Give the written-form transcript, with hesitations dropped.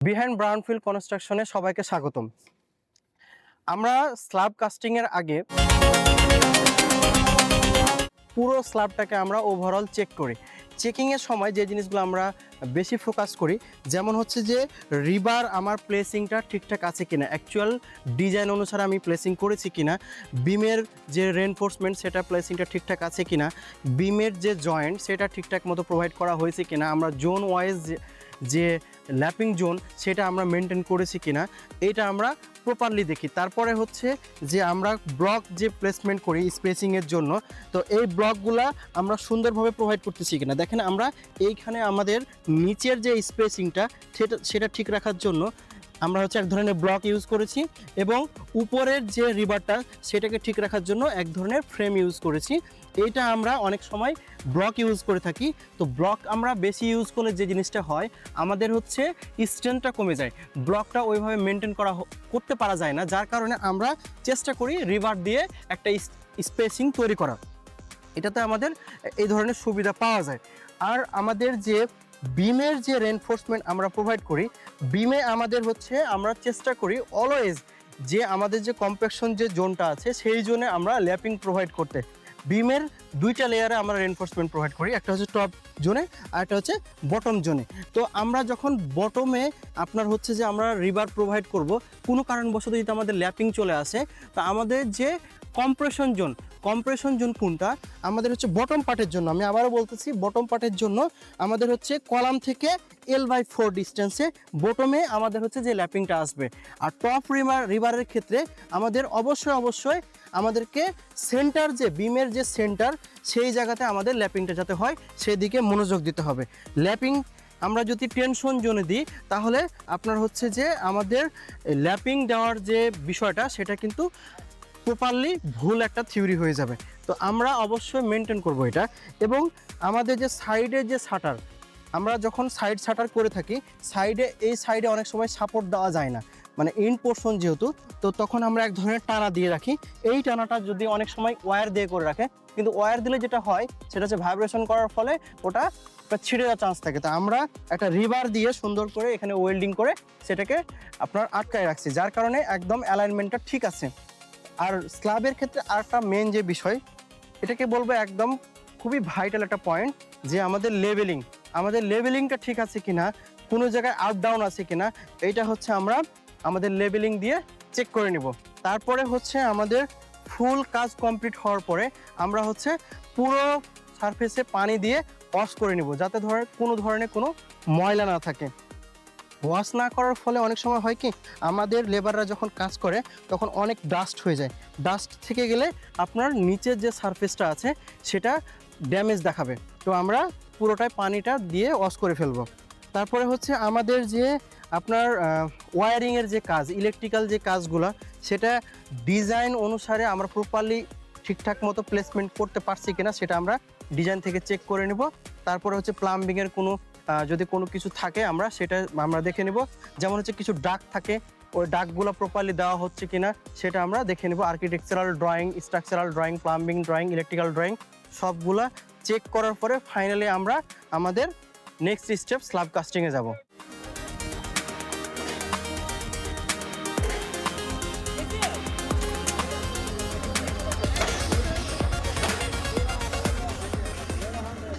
Behind Brownfield কনস্ট্রাকশনে সবাইকে স্বাগতম। আমরা স্ল্যাব কাস্টিং এর আগে পুরো স্ল্যাবটাকে আমরা ওভারঅল চেক করি। চেকিংয়ের সময় যে জিনিসগুলো আমরা বেশি ফোকাস করি, যেমন হচ্ছে যে রিবার আমার প্লেসিংটা ঠিকঠাক আছে কিনা, অ্যাকচুয়াল ডিজাইন অনুসারে আমি প্লেসিং করেছি কিনা, বিমের যে রেনফোর্সমেন্ট সেটা প্লেসিংটা ঠিকঠাক আছে কিনা, বিমের যে জয়েন্ট সেটা ঠিকঠাক মতো প্রোভাইড করা হয়েছে কিনা, আমরা জোন ওয়াইজ যে ল্যাপিং জোন সেটা আমরা মেনটেন করেছি কিনা, এটা আমরা প্রপারলি দেখি। তারপরে হচ্ছে যে আমরা ব্লক যে প্লেসমেন্ট করি স্পেসিংয়ের জন্য, তো এই ব্লকগুলা আমরা সুন্দরভাবে প্রোভাইড করতেছি কিনা। দেখেন আমরা এইখানে আমাদের নিচের যে স্পেসিংটা সেটা ঠিক রাখার জন্য আমরা হচ্ছে এক ধরনের ব্লক ইউজ করেছি, এবং উপরের যে রিবারটা সেটাকে ঠিক রাখার জন্য এক ধরনের ফ্রেম ইউজ করেছি। এইটা আমরা অনেক সময় ব্লক ইউজ করে থাকি। তো ব্লক আমরা বেশি ইউজ করলে যে জিনিসটা হয়, আমাদের হচ্ছে স্ট্রেংথটা কমে যায়, ব্লকটা ওইভাবে মেনটেন করতে পারা যায় না, যার কারণে আমরা চেষ্টা করি রিবার দিয়ে একটা স্পেসিং তৈরি করা। এটাতে আমাদের এই ধরনের সুবিধা পাওয়া যায়। আর আমাদের যে বিমের যে রেনফোর্সমেন্ট আমরা প্রোভাইড করি, বিমে আমাদের হচ্ছে আমরা চেষ্টা করি অলওয়েজ যে আমাদের যে কম্প্যাকশন যে জোনটা আছে সেই জোনে আমরা ল্যাপিং প্রোভাইড করতে। বিমের দুইটা লেয়ারে আমরা রেনফোর্সমেন্ট প্রোভাইড করি, একটা হচ্ছে টপ জোনে আর একটা হচ্ছে বটম জোনে। তো আমরা যখন বটমে আপনার হচ্ছে যে আমরা রিবার প্রোভাইড করব, কোনো কারণবশত যদি আমাদের ল্যাপিং চলে আসে, তো আমাদের যে কম্প্রেশন জোন কোনটা আমাদের হচ্ছে বটম পার্টের জন্য, আমি আবারও বলতেছি বটম পার্টের জন্য আমাদের হচ্ছে কলাম থেকে L/4 ডিস্টেন্সে বটমে আমাদের হচ্ছে যে ল্যাপিংটা আসবে। আর টপ রিবারের ক্ষেত্রে আমাদের অবশ্যই আমাদেরকে সেন্টার যে বিমের যে সেন্টার সেই জায়গাতে আমাদের ল্যাপিংটা যাতে হয় সেদিকে মনোযোগ দিতে হবে। ল্যাপিং আমরা যদি টেনশন জোনে দিই, তাহলে আপনার হচ্ছে যে আমাদের ল্যাপিং দেওয়ার যে বিষয়টা সেটা কিন্তু প্রপারলি ভুল একটা থিওরি হয়ে যাবে। তো আমরা অবশ্যই মেনটেন করব এটা। এবং আমাদের যে সাইডে যে শাটার, আমরা যখন সাইড শাটার করে থাকি, এই সাইডে অনেক সময় সাপোর্ট দেওয়া যায় না, মানে ইন পোর্শন যেহেতু, তো তখন আমরা এক ধরনের টানা দিয়ে রাখি। এই টানাটা যদি অনেক সময় ওয়্যার দিয়ে করে রাখে, কিন্তু ওয়্যার দিলে যেটা হয় সেটা হচ্ছে ভাইব্রেশন করার ফলে ওটা ছিঁড়ে যাওয়ার চান্স থাকে। তো আমরা একটা রিবার দিয়ে সুন্দর করে এখানে ওয়েল্ডিং করে সেটাকে আপনার আটকায় রাখছি, যার কারণে একদম অ্যালাইনমেন্টটা ঠিক আছে। আর স্ল্যাবের ক্ষেত্রে আরেকটা মেন যে বিষয়, এটাকে বলবো একদম খুবই ভাইটাল একটা পয়েন্ট, যে আমাদের লেভেলিংটা ঠিক আছে কিনা, কোনো জায়গায় আপ ডাউন আছে কিনা, এইটা হচ্ছে আমরা আমাদের লেভেলিং দিয়ে চেক করে নিব। তারপরে হচ্ছে আমাদের ফুল কাজ কমপ্লিট হওয়ার পরে আমরা হচ্ছে পুরো সারফেসে পানি দিয়ে ওয়াশ করে নিব, যাতে কোনো ধরনের কোনো ময়লা না থাকে। ওয়াশ না করার ফলে অনেক সময় হয় কি, আমাদের লেবাররা যখন কাজ করে তখন অনেক ডাস্ট হয়ে যায়। ডাস্ট থেকে গেলে আপনার নিচের যে সারফেসটা আছে সেটা ড্যামেজ দেখাবে। তো আমরা পুরোটাই পানিটা দিয়ে ওয়াশ করে ফেলবো। তারপরে হচ্ছে আমাদের যে আপনার ওয়্যারিংয়ের যে কাজ, ইলেকট্রিক্যাল যে কাজগুলো, সেটা ডিজাইন অনুসারে আমরা প্রপারলি ঠিকঠাক মতো প্লেসমেন্ট করতে পারছি কিনা সেটা আমরা ডিজাইন থেকে চেক করে নেব। তারপরে হচ্ছে প্লাম্বিংয়ের যদি কোনো কিছু থাকে সেটা আমরা দেখে নেব। যেমন হচ্ছে কিছু ডাক থাকে, ওই ডাকগুলো প্রপারলি দেওয়া হচ্ছে কিনা সেটা আমরা দেখে নেব। Architectural drawing, structural drawing, plumbing drawing, electrical drawing সবগুলা চেক করার পরে ফাইনালি আমরা আমাদের নেক্সট স্টেপ স্ল্যাব কাস্টিংয়ে যাব।